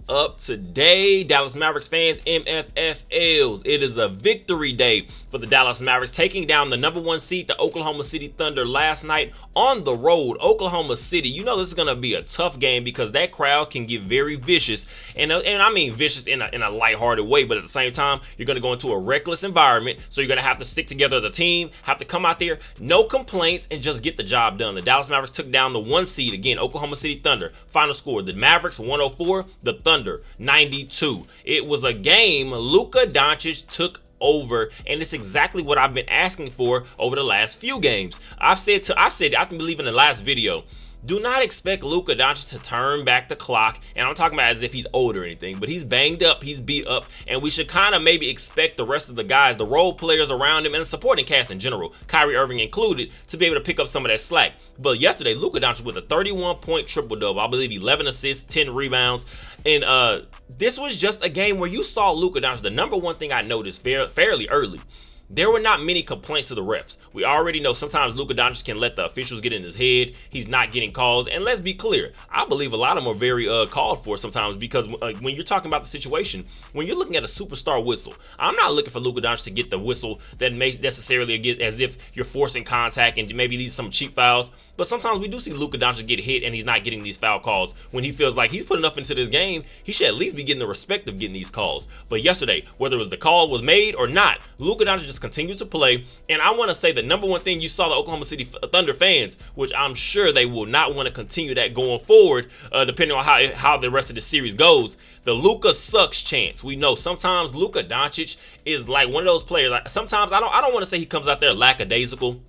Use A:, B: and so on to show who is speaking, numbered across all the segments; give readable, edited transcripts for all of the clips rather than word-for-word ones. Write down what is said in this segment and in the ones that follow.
A: up today, Dallas Mavericks fans, MFFLs? It is a victory day for the Dallas Mavericks, taking down the #1 seed, the Oklahoma City Thunder, last night on the road. Oklahoma City, you know this is going to be a tough game because that crowd can get very vicious, and I mean vicious in a lighthearted way, but at the same time, you're going to go into a reckless environment, so you're going to have to stick together as a team, have to come out there, no complaints, and just get the job done. The Dallas Mavericks took down the 1 seed, again, Oklahoma City Thunder. Final score, the Mavericks 104, the Thunder 92. It was a game Luka Doncic took over, and it's exactly what I've been asking for over the last few games. I believe in the last video, do not expect Luka Doncic to turn back the clock, and I'm talking about as if he's old or anything, but he's banged up, he's beat up, and we should kind of maybe expect the rest of the guys, the role players around him, and the supporting cast in general, Kyrie Irving included, to be able to pick up some of that slack. But yesterday, Luka Doncic with a 31-point triple-double, I believe 11 assists, 10 rebounds, and this was just a game where you saw Luka Doncic. The number one thing I noticed fairly early, there were not many complaints to the refs. We already know sometimes Luka Doncic can let the officials get in his head. He's not getting calls. And let's be clear, I believe a lot of them are very called for sometimes, because when you're talking about the situation, when you're looking at a superstar whistle, I'm not looking for Luka Doncic to get the whistle that may necessarily get as if you're forcing contact and maybe these some cheap fouls. But sometimes we do see Luka Doncic get hit and he's not getting these foul calls. When he feels like he's put enough into this game, he should at least be getting the respect of getting these calls. But yesterday, whether it was the call was made or not, Luka Doncic just continues to play. And I want to say the number one thing you saw the Oklahoma City Thunder fans, which I'm sure they will not want to continue that going forward, depending on how the rest of the series goes, the Luka sucks chance. We know sometimes Luka Doncic is like one of those players. Like, sometimes I don't want to say he comes out there lackadaisical,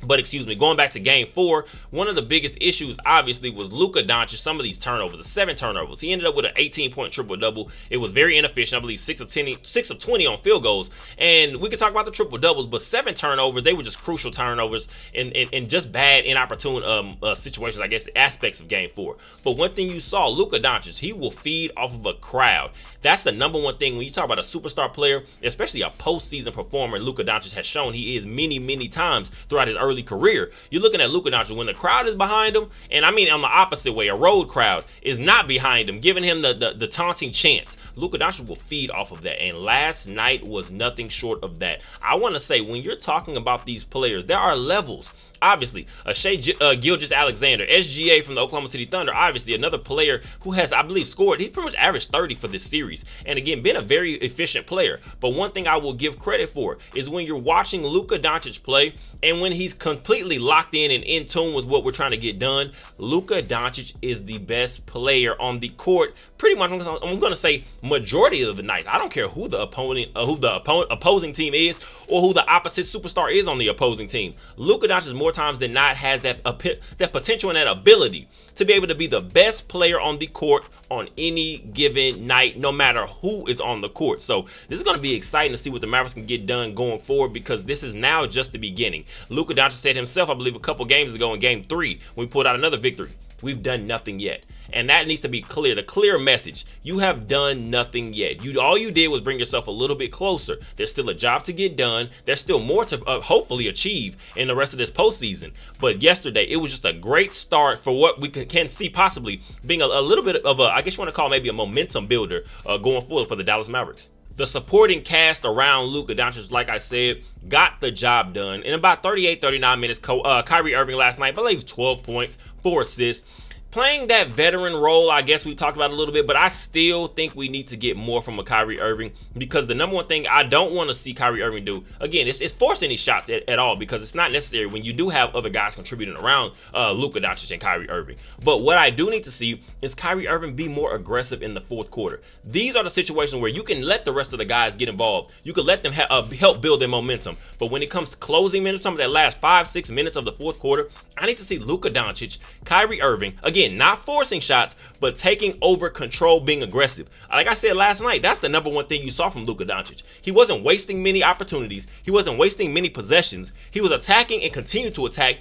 A: but excuse me, going back to game 4, one of the biggest issues obviously was Luka Doncic, some of these turnovers, the 7 turnovers. He ended up with an 18-point triple-double. It was very inefficient. I believe 6 of 20 on field goals. And we could talk about the triple-doubles, but 7 turnovers, they were just crucial turnovers and just bad, inopportune situations, I guess, aspects of game 4. But one thing you saw, Luka Doncic, he will feed off of a crowd. That's the number one thing when you talk about a superstar player, especially a postseason performer. Luka Doncic has shown he is many times throughout his early career. You're looking at Luka Doncic when the crowd is behind him, and I mean on the opposite way, a road crowd is not behind him, giving him the taunting chants. Luka Doncic will feed off of that, and last night was nothing short of that. I want to say, when you're talking about these players, there are levels. Obviously, Shai Gilgeous-Alexander, SGA from the Oklahoma City Thunder, obviously another player who has, I believe, scored. He pretty much averaged 30 for this series, and again, been a very efficient player. But one thing I will give credit for is when you're watching Luka Doncic play, and when he's completely locked in and in tune with what we're trying to get done, Luka Doncic is the best player on the court. Pretty much, I'm going to say majority of the nights. I don't care who the opposing team is or who the opposite superstar is on the opposing team. Luka Doncic more times than not has that potential and that ability to be able to be the best player on the court on any given night, no matter who is on the court. So this is going to be exciting to see what the Mavericks can get done going forward, because this is now just the beginning. Luka Doncic said himself, I believe a couple games ago in game 3, when we pulled out another victory, we've done nothing yet. And that needs to be clear, the clear message. You have done nothing yet. All you did was bring yourself a little bit closer. There's still a job to get done. There's still more to hopefully achieve in the rest of this postseason. But yesterday, it was just a great start for what we can see possibly being a little bit of a, I guess you want to call maybe a momentum builder going forward for the Dallas Mavericks. The supporting cast around Luka Doncic, like I said, got the job done. In about 38-39 minutes, Kyrie Irving last night, I believe 12 points, 4 assists. Playing that veteran role, I guess we talked about it a little bit, but I still think we need to get more from a Kyrie Irving, because the number one thing I don't want to see Kyrie Irving do, again, it's force any shots at all, because it's not necessary when you do have other guys contributing around Luka Doncic and Kyrie Irving. But what I do need to see is Kyrie Irving be more aggressive in the fourth quarter. These are the situations where you can let the rest of the guys get involved. You can let them help build their momentum. But when it comes to closing minutes, some of that last 5-6 minutes of the fourth quarter, I need to see Luka Doncic, Kyrie Irving, again, not forcing shots, but taking over control, being aggressive. Like I said last night, that's the number one thing you saw from Luka Doncic. He wasn't wasting many opportunities. He wasn't wasting many possessions. He was attacking and continued to attack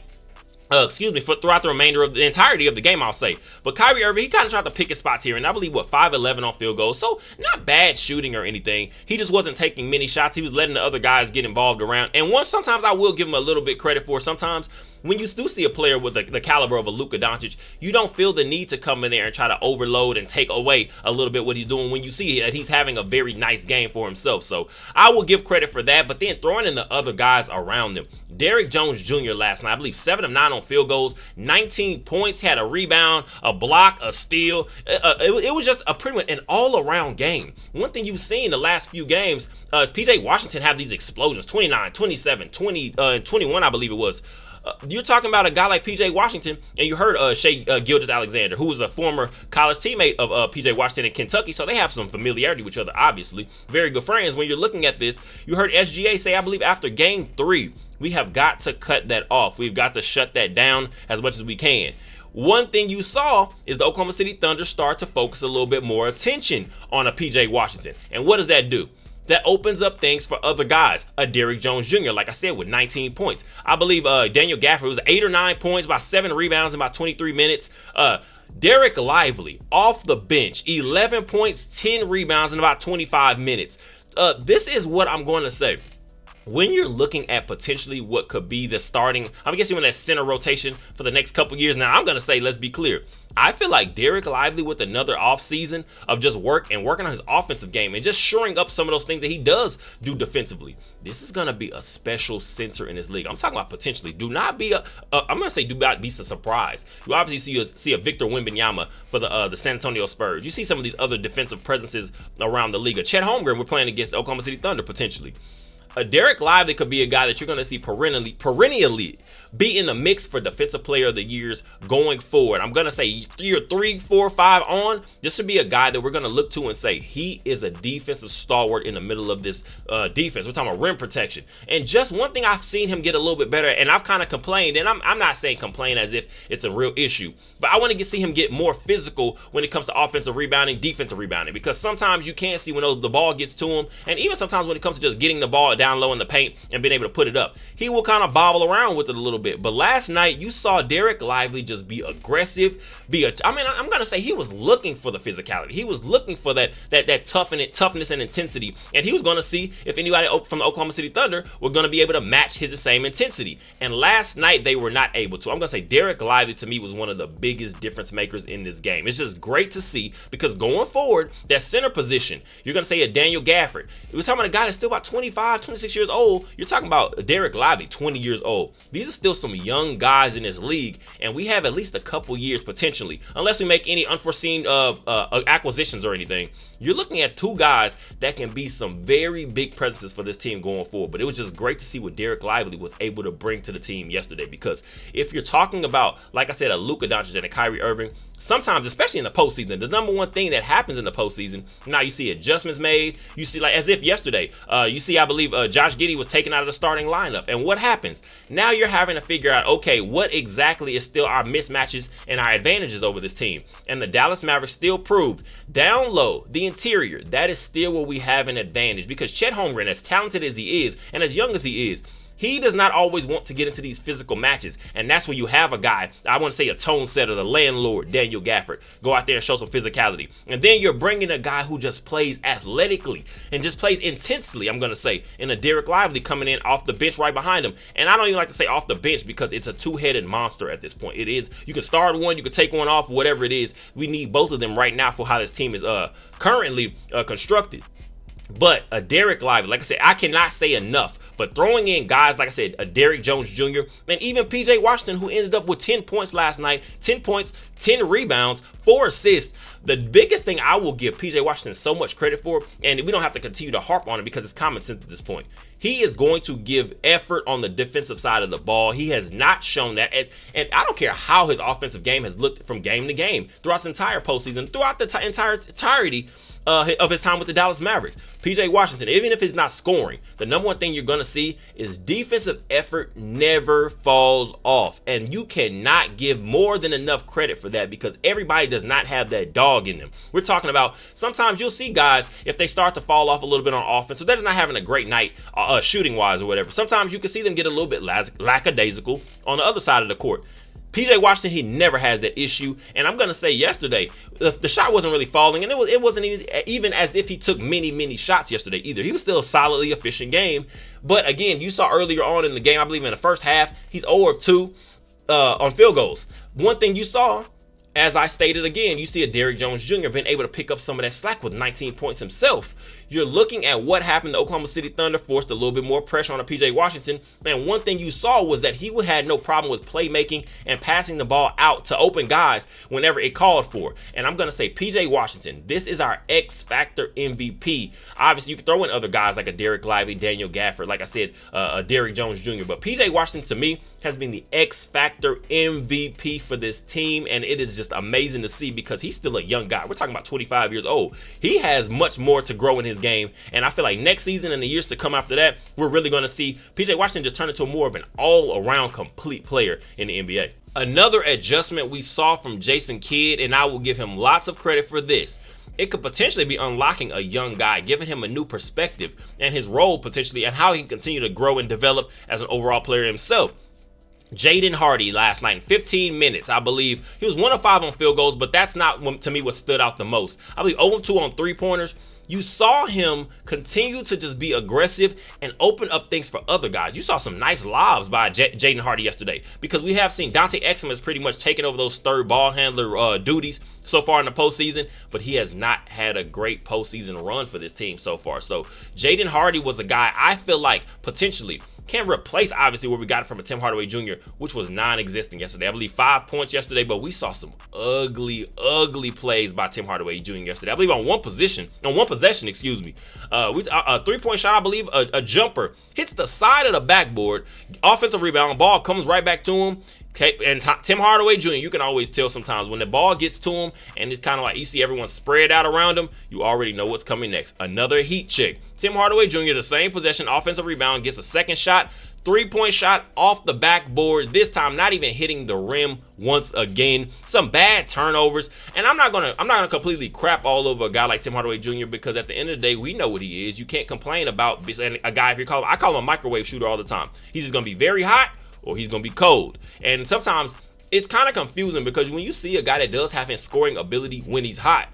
A: for throughout the remainder of the entirety of the game, I'll say. But Kyrie Irving, he kind of tried to pick his spots here, and I believe, 5-11 on field goals. So not bad shooting or anything. He just wasn't taking many shots. He was letting the other guys get involved around. And sometimes I will give him a little bit credit for sometimes when you do see a player with the caliber of a Luka Doncic, you don't feel the need to come in there and try to overload and take away a little bit what he's doing when you see that he's having a very nice game for himself. So I will give credit for that, but then throwing in the other guys around him. Derrick Jones Jr. last night, I believe 7 of 9 on field goals, 19 points, had a rebound, a block, a steal. It was just a pretty much an all-around game. One thing you've seen the last few games is PJ Washington have these explosions, 29, 27, 20, and 21, I believe it was. You're talking about a guy like PJ Washington, and you heard Shai Gilgeous-Alexander, who was a former college teammate of PJ Washington in Kentucky, so they have some familiarity with each other, obviously. Very good friends. When you're looking at this, you heard SGA say, I believe after game 3, we have got to cut that off. We've got to shut that down as much as we can. One thing you saw is the Oklahoma City Thunder start to focus a little bit more attention on a PJ Washington. And what does that do? That opens up things for other guys. A Derrick Jones Jr., like I said, with 19 points. I believe Daniel Gafford was 8 or 9 points, about 7 rebounds in about 23 minutes. Derek Lively, off the bench, 11 points, 10 rebounds in about 25 minutes. This is what I'm going to say. When you're looking at potentially what could be the starting, I'm guessing in that center rotation for the next couple years. Now, I'm going to say, let's be clear. I feel like Derek Lively with another offseason of just working on his offensive game and just shoring up some of those things that he does do defensively. This is going to be a special center in this league. I'm talking about potentially. Do not be surprised. You obviously see a Victor Wembanyama for the San Antonio Spurs. You see some of these other defensive presences around the league. Chet Holmgren, we're playing against the Oklahoma City Thunder potentially. Derek Lively could be a guy that you're going to see perennially be in the mix for Defensive Player of the Years going forward. I'm going to say year 3, 4, 5 on. This would be a guy that we're going to look to and say he is a defensive stalwart in the middle of this defense. We're talking about rim protection. And just one thing I've seen him get a little bit better, and I've kind of complained, and I'm not saying complain as if it's a real issue, but I want to see him get more physical when it comes to offensive rebounding, defensive rebounding, because sometimes you can't see when the ball gets to him, and even sometimes when it comes to just getting the ball down low in the paint and being able to put it up, he will kind of bobble around with it a little bit. But last night you saw Derek Lively just be aggressive, I'm gonna say he was looking for the physicality. He was looking for that toughness and intensity, and he was gonna see if anybody from the Oklahoma City Thunder were gonna be able to match his same intensity. And last night they were not able to. I'm gonna say Derek Lively to me was one of the biggest difference makers in this game. It's just great to see, because going forward, that center position, you're gonna say a Daniel Gafford. We're talking about a guy that's still about 25, 26 years old. You're talking about Derek Lively, 20 years old. These are still some young guys in this league, and we have at least a couple years potentially, unless we make any unforeseen acquisitions or anything. You're looking at 2 guys that can be some very big presences for this team going forward. But it was just great to see what Derek Lively was able to bring to the team yesterday, because if you're talking about, like I said, a Luka Doncic and a Kyrie Irving, sometimes, especially in the postseason, the number one thing that happens in the postseason, now you see adjustments made. You see, like as if yesterday, you see, I believe Josh Giddey was taken out of the starting lineup. And what happens? Now you're having to figure out, okay, what exactly is still our mismatches and our advantages over this team? And the Dallas Mavericks still proved down low, the interior, that is still where we have an advantage, because Chet Holmgren, as talented as he is and as young as he is, he does not always want to get into these physical matches. And that's where you have a guy, I want to say a tone setter, the landlord, Daniel Gafford, go out there and show some physicality. And then you're bringing a guy who just plays athletically and just plays intensely, I'm going to say, in a Derek Lively coming in off the bench right behind him. And I don't even like to say off the bench, because it's a two-headed monster at this point. It is. You can start one, you can take one off, whatever it is. We need both of them right now for how this team is currently constructed. But a Derek Lively, like I said, I cannot say enough. But throwing in guys, like I said, a Derrick Jones Jr., and even PJ Washington, who ended up with 10 points last night, 10 points, 10 rebounds, 4 assists. The biggest thing I will give PJ Washington so much credit for, and we don't have to continue to harp on it because it's common sense at this point, he is going to give effort on the defensive side of the ball. He has not shown that, and I don't care how his offensive game has looked from game to game throughout this entire postseason, throughout the entirety of his time with the Dallas Mavericks. PJ Washington, even if he's not scoring, the number one thing you're going to see is defensive effort never falls off. And you cannot give more than enough credit for that, because everybody does not have that dog in them. We're talking about sometimes you'll see guys, if they start to fall off a little bit on offense, so they're just not having a great night shooting wise or whatever. Sometimes you can see them get a little bit lackadaisical on the other side of the court. PJ Washington, he never has that issue. And I'm going to say yesterday, the shot wasn't really falling, and it wasn't even as if he took many shots yesterday either. He was still a solidly efficient game. But again, you saw earlier on in the game, I believe in the first half, he's 0 of 2. on field goals. One thing you saw, as I stated again, you see a Derrick Jones Jr. being able to pick up some of that slack with 19 points himself. You're looking at what happened. The Oklahoma City Thunder forced a little bit more pressure on a PJ Washington. And one thing you saw was that he had no problem with playmaking and passing the ball out to open guys whenever it called for. And I'm going to say PJ Washington, this is our X Factor MVP. Obviously, you can throw in other guys like a Derek Lively, Daniel Gafford, like I said, a Derrick Jones Jr. But PJ Washington, to me, has been the X Factor MVP for this team. And it is just amazing to see because he's still a young guy. We're talking about 25 years old. He has much more to grow in his game, and I feel like next season and the years to come after that, we're really going to see PJ Washington just turn into more of an all-around complete player in the NBA. Another adjustment we saw from Jason Kidd, and I will give him lots of credit for this. It could potentially be unlocking a young guy, giving him a new perspective and his role potentially and how he can continue to grow and develop as an overall player himself. Jaden Hardy last night in 15 minutes, I believe he was 1 of 5 on field goals, but that's not to me what stood out the most. I believe 0 of 2 on 3-pointers. You saw him continue to just be aggressive and open up things for other guys. You saw some nice lobs by Jaden Hardy yesterday because we have seen Dante Exum has pretty much taken over those third ball handler duties so far in the postseason, but he has not had a great postseason run for this team so far. So Jaden Hardy was a guy I feel like potentially can't replace, obviously, where we got it from a Tim Hardaway Jr., which was non-existent yesterday. I believe 5 points yesterday, but we saw some ugly plays by Tim Hardaway Jr. yesterday. I believe on one possession, a 3-point shot, I believe, a jumper hits the side of the backboard, offensive rebound, ball comes right back to him. Okay, and Tim Hardaway Jr., you can always tell sometimes when the ball gets to him and it's kind of like you see everyone spread out around him, you already know what's coming next. Another heat check. Tim Hardaway Jr., the same possession, offensive rebound, gets a second shot, 3-point shot off the backboard, this time not even hitting the rim once again. Some bad turnovers, and I'm not gonna completely crap all over a guy like Tim Hardaway Jr. because at the end of the day, we know what he is. You can't complain about a guy if you call him. I call him a microwave shooter all the time. He's just gonna be very hot or he's gonna be cold. And sometimes it's kind of confusing because when you see a guy that does have his scoring ability when he's hot,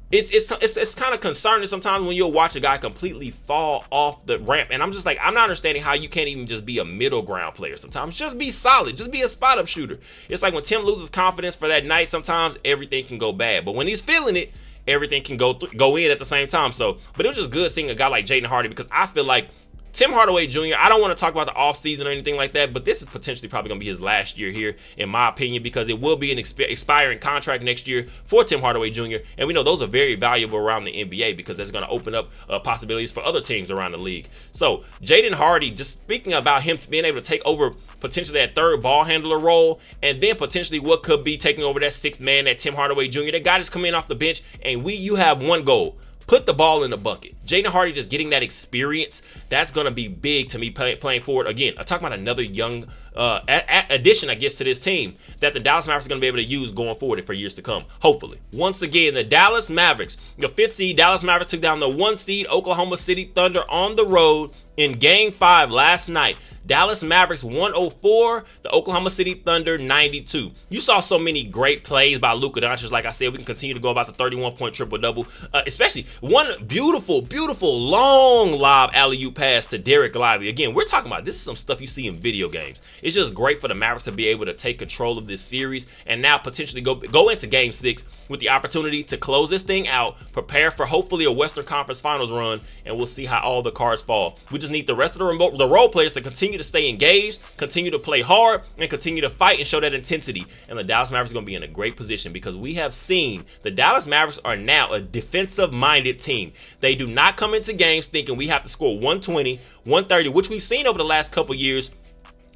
A: it's kind of concerning sometimes when you'll watch a guy completely fall off the ramp. And I'm just like, I'm not understanding how you can't even just be a middle ground player sometimes. Just be solid. Just be a spot up shooter. It's like when Tim loses confidence for that night, sometimes everything can go bad. But when he's feeling it, everything can go in at the same time. So, but it was just good seeing a guy like Jaden Hardy because I feel like Tim Hardaway Jr., I don't want to talk about the offseason or anything like that, but this is potentially probably going to be his last year here, in my opinion, because it will be an expiring contract next year for Tim Hardaway Jr., and we know those are very valuable around the NBA because that's going to open up possibilities for other teams around the league. So, Jaden Hardy, just speaking about him being able to take over potentially that third ball handler role, and then potentially what could be taking over that sixth man, that Tim Hardaway Jr., that guy just coming in off the bench, and you have one goal. Put the ball in the bucket. Jaden Hardy just getting that experience, that's going to be big to me playing forward. Again, I'm talking about another young addition, I guess, to this team that the Dallas Mavericks are going to be able to use going forward for years to come, hopefully. Once again, the Dallas Mavericks, the 5th seed Dallas Mavericks took down the 1 seed Oklahoma City Thunder on the road in Game 5 last night. Dallas Mavericks 104, the Oklahoma City Thunder 92. You saw so many great plays by Luka Doncic. Like I said, we can continue to go about the 31-point triple-double, especially one beautiful long lob alley-oop pass to Derek Lively. Again, we're talking about this is some stuff you see in video games. It's just great for the Mavericks to be able to take control of this series and now potentially go into Game 6 with the opportunity to close this thing out, prepare for hopefully a Western Conference Finals run, and we'll see how all the cards fall. We just need the rest of the role players to continue to stay engaged, continue to play hard, and continue to fight and show that intensity. And the Dallas Mavericks are going to be in a great position because we have seen the Dallas Mavericks are now a defensive-minded team. They do not come into games thinking we have to score 120, 130, which we've seen over the last couple years.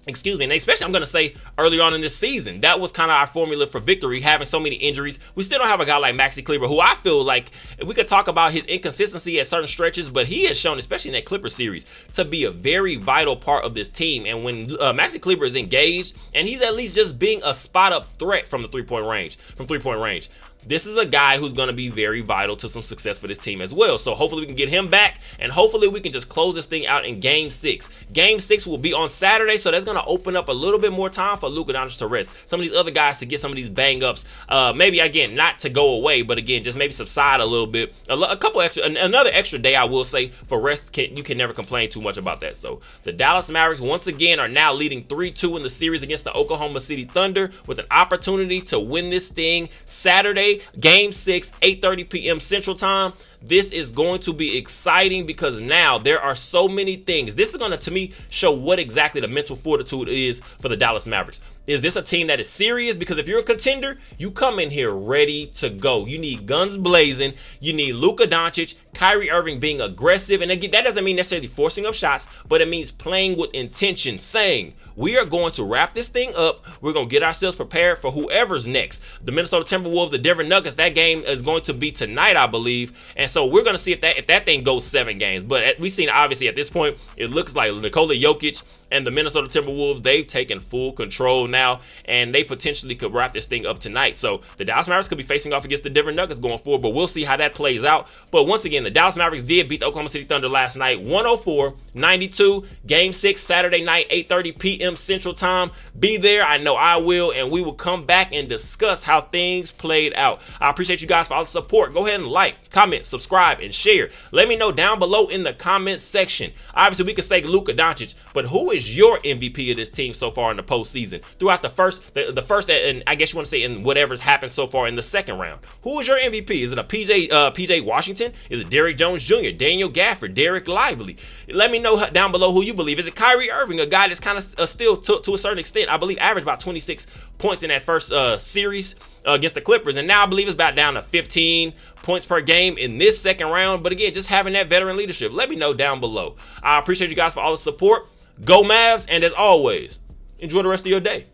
A: Excuse me, and especially I'm going to say early on in this season, that was kind of our formula for victory, having so many injuries. We still don't have a guy like Maxi Kleber, who I feel like we could talk about his inconsistency at certain stretches, but he has shown, especially in that Clipper series, to be a very vital part of this team. And when Maxi Kleber is engaged, and he's at least just being a spot-up threat from the three-point range, this is a guy who's going to be very vital to some success for this team as well. So hopefully we can get him back, and hopefully we can just close this thing out in Game 6. Game 6 will be on Saturday, so that's going to open up a little bit more time for Luka Doncic to rest. Some of these other guys to get some of these bang-ups, maybe, again, not to go away, but again, just maybe subside a little bit. Another extra day, I will say, for rest. You can never complain too much about that. So the Dallas Mavericks, once again, are now leading 3-2 in the series against the Oklahoma City Thunder, with an opportunity to win this thing Saturday, Game 6, 8:30 p.m. Central Time. This is going to be exciting because now there are so many things. This is going to me, show what exactly the mental fortitude is for the Dallas Mavericks. Is this a team that is serious? Because if you're a contender, you come in here ready to go. You need guns blazing. You need Luka Doncic, Kyrie Irving being aggressive. And again, that doesn't mean necessarily forcing up shots, but it means playing with intention, saying, we are going to wrap this thing up. We're going to get ourselves prepared for whoever's next. The Minnesota Timberwolves, the Denver Nuggets, that game is going to be tonight, I believe. And so we're going to see if that thing goes 7 games. But we've seen, obviously, at this point, it looks like Nikola Jokic and the Minnesota Timberwolves, they've taken full control now, and they potentially could wrap this thing up tonight. So the Dallas Mavericks could be facing off against the Denver Nuggets going forward, but we'll see how that plays out. But once again, the Dallas Mavericks did beat the Oklahoma City Thunder last night, 104-92. Game 6, Saturday night, 8:30 p.m. Central Time. Be there. I know I will, and we will come back and discuss how things played out. I appreciate you guys for all the support. Go ahead and like, comment, subscribe, and share. Let me know down below in the comments section. Obviously, we could say Luka Doncic, but who is your MVP of this team so far in the postseason? Throughout the first, and I guess you want to say in whatever's happened so far in the second round. Who is your MVP? Is it a PJ Washington? Is it Derrick Jones Jr., Daniel Gafford, Derek Lively? Let me know down below who you believe. Is it Kyrie Irving, a guy that's kind of still to a certain extent, I believe, averaged about 26 points in that first series against the Clippers, and now I believe it's about down to 15 points per game in this second round. But again, just having that veteran leadership. Let me know down below. I appreciate you guys for all the support. Go Mavs, and as always, enjoy the rest of your day.